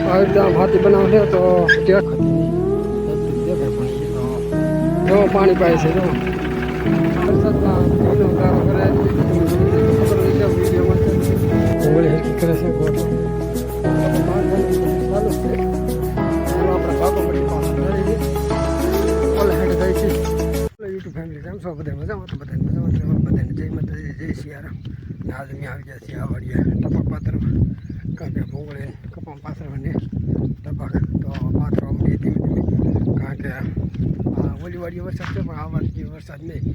एकदम हाथी बनाव લે તો ટેક જો પાણી પાય છે જો વરસાદમાં ભીનો ગારો કરે ભૂંગળી હેરકી કરે છે ગોઠો ચાલુ છે આપણે ભાગો પડી ઓલે હેડ જાય છે યુટ્યુબ ફેમિલી કેમ છો બધા મજામાં તો બધાને મજામાં બધાને જય માતાજી જય સિયારામ આજે મેં આવી ગયા છીએ આ વાડિયા ટપક પાત્ર કારણ કે ભૂંગળી કપામાં પાથરવાની ટપક તો પાથરવા મળીએ ધીમે ધીમે કારણ કે ઓલી વાડીએ વરસાદ છે પણ આ વાડીએ વરસાદ નહીં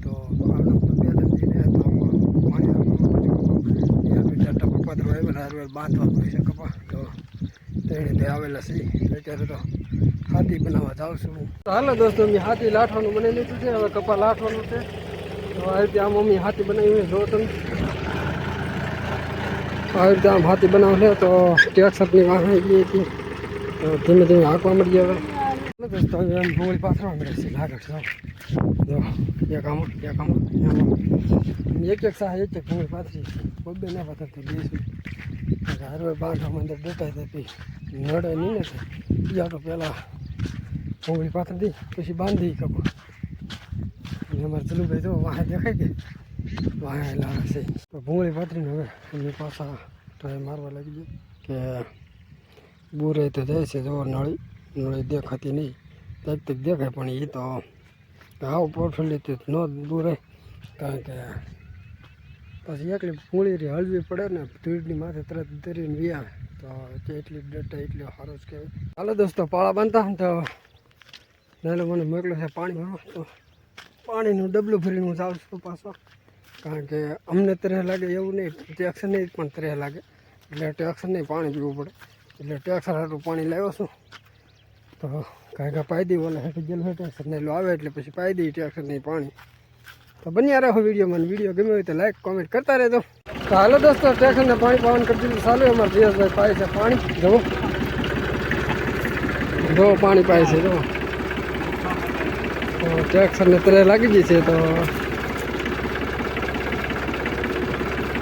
તો બે ત્રણ દિન તો પાણી ટપક પાથરવા આવેલા બાંધવાનું હોય છે કપા તો તેને તે આવેલા છે અત્યારે તો હાથી બનાવવા જાઉં છું હાલો દોસ્તો મેં હાથી લાઠવાનું બનાવી લીધું છે હવે કપા લાઠવાનું છે તો આ રીતે આમ મમ્મી હાથી બનાવી જો તમે આવી રીતે આમ હાથી બનાવશે તો ટેક્સરની વાહ ગઈ હતી તો ધીમે ધીમે હાંકવા મળી હવે દોસ્તો હવે એમ ભૂંગળી પાથરવા મળે છે લાગે છે જો એક સાહ એક ભૂંગળી પાથરી બબ્બે ના પાથરતી બેસું હારવે બાંધવામાં અંદર ડટાઈ જતી નડે નહીં ને બીજા તો પહેલાં ભૂંગળી પાથરી દી પછી બાંધી કપા અને અમારે ચલુભાઈ જો વાહે દેખાય કે વાહે લાગે છે તો ભૂંગળી પાથરીને હવે એમની પાછા ટ્રાય મારવા લાગી ગઈ કે બુરે તો જાય છે જો નળી દેખાતી નહીં તક દેખાય પણ એ તો આવું પોર્ટફોલિયો ન બુરે કારણ કે પછી એકલી ભૂંગળી હળવી પડે ને ધૂળની માથે તરત તરીને વી આવે તો એટલી ડટા એટલી સારું જ કહેવાય હાલો દોસ્તો પાળા બાંધતા ને તો નાનો મને મોકલો છે પાણી ભરવા તો પાણીનું ડબલું ભરીને હું જાઉં છું પાછો કારણ કે અમને તરહ લાગે એવું નહીં ટેક્સ નહીં પણ તરહ લાગે એટલે ટેક્સ નહીં પાણી પીવું પડે એટલે ટેક્સ હાટું પાણી લાવ્યો છું તો કાંઈ પાઈ દઈ ઓલા હેઠળ જેલ ટેક્સ નહીં આવે એટલે પછી પાઈ દઈ ટેક્સ નહીં પાણી તો બન્યા રહો વિડીયોમાં વિડીયો ગમે હોય તો લાઈક કોમેન્ટ કરતા રહેજો તો હાલો દોસ્તો ટેક્સને પાણી પાવાનું કરી દીધું ચાલુ અમારે જયેશભાઈ પાય છે પાણી જો પાણી પાય છે જો તો ટેક્સરને તરે લાગી ગઈ છે તો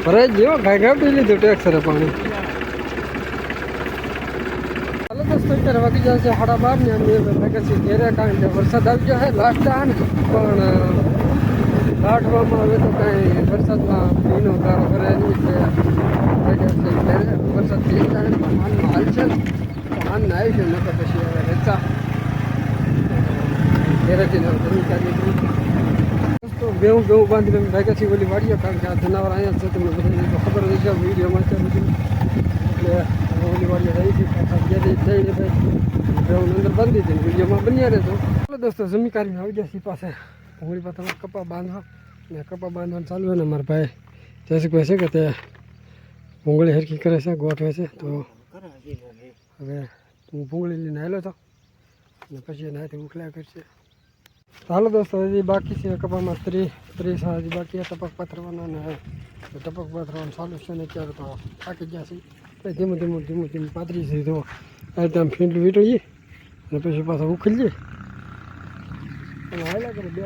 ભરાઈ ગયો ઘાય પી લીધું ટેક્સરે પાણી હાલો દોસ્તો અત્યારે વાગી જાય છે 12:30 ને અમે લાગે છે ઘેરે કારણ કે વરસાદ આવી ગયો છે લાસ્ટ આ ને પણ લાઠવામાં હવે તો કાંઈ વરસાદમાં ભીનો ગારો કરે નહીં ઘેરે વરસાદ થઈ જાય માનમાં હાલ છે ને માનને આવી છે નકર પછી હવે રચા ઘેરેથી દોસ્તો બેવું બાંધીને ભાગ્યા છીએ ઓલી વાડીએ કારણ કે આ જનાવર અહીંયા છે તમને બધાને તો ખબર જ છે વિડીયોમાં છે બધું એટલે ઓલી વાડીએ રહી હતી થઈને બેવું અંદર બાંધી હતી વિડીયોમાં બન્યા રહેતો ચાલો દોસ્તો જમીકારીને આવી ગયા છીએ પાસે ભૂંગળી પાથરવા કપા બાંધવા ને કપા બાંધવાનું ચાલુ હોય ને મારા ભાઈ જયસુખભાઈ છે કે તે ભૂંગળી હરખી કરે છે ગોઠવે છે તો હવે હું ભૂંગળી લઈને આવેલો હતો ને પછી એના હાથે ઉખલા કરશે હાલો દોસ્તો હજી બાકી છે કપામાં 30 હજી બાકી ટપક પાથરવાનો ને ટપક પાથરવાનું ચાલુ છે ને અત્યારે તો થાકી ગયા છે ધીમું પાથરી છે તો આ રીતે આમ ફીંડલું વીટોઈએ અને પછી પાછા ઉખલીએ અને હાલ્યા કરે બે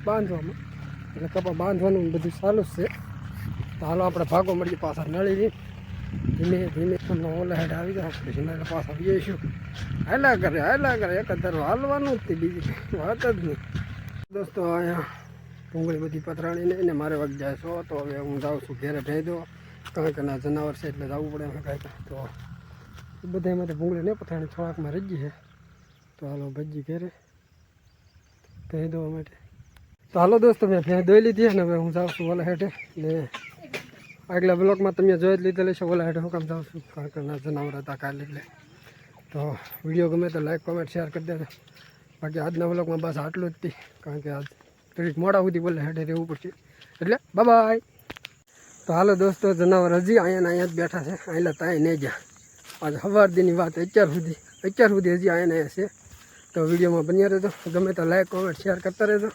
બાંધવામાં એટલે કપા બાંધવાનું બધું ચાલુ જ છે તો હાલો આપણે ભાગો મળીએ પાછા નળી ધીમે તમને ઓલા હેડ આવી જાય પછી મેં પાછા જઈશું હાલ્યા કરે એક ધારો હાલવાનું જ બીજી વાત જ નહીં દોસ્તો અહીંયા ભૂંગળી બધી પથરાણીને એને મારે વાગી જાય છો તો હવે હું જાઉં છું ઘેરે ભેજ દો કારણ કે ના જનાવર છે એટલે જવું પડે અમે કાંઈ તો એ બધા એમાંથી ભૂંગળી નહીં પથરાણી થોડાકમાં રહી ગઈ છે તો હાલો ભજી ઘેરે ભેજ દવા માટે તો હાલો દોસ્તો મેં ભેજ દોઈ લીધી ને હવે હું જાઉં છું ઓલા હેઠે ને આગલા બ્લોગમાં તમે જોઈ જ લીધેલી છે ઓલા હેઠે હું કામ જાઉં છું કારણ કે ના જનાવર હતા કાલે એટલે તો વિડીયો ગમે તો લાઈક કોમેન્ટ શેર કરી દેજો બાકી આજના બ્લોગમાં બસ આટલું જ હતી કારણ કે આજ થોડીક મોડા સુધી ઓલા હેઠે રહેવું પડશે એટલે બાય તો હાલો દોસ્તો જનાવર હજી અહીંયા જ બેઠા છે અહીંયા ત્યાં નહીં ગયા આજ સવારદીની વાત અત્યાર સુધી હજી અહીંયા છે તો વિડીયોમાં બન્યા રહેજો ગમે તો લાઈક કોમેન્ટ શેર કરતા રહેજો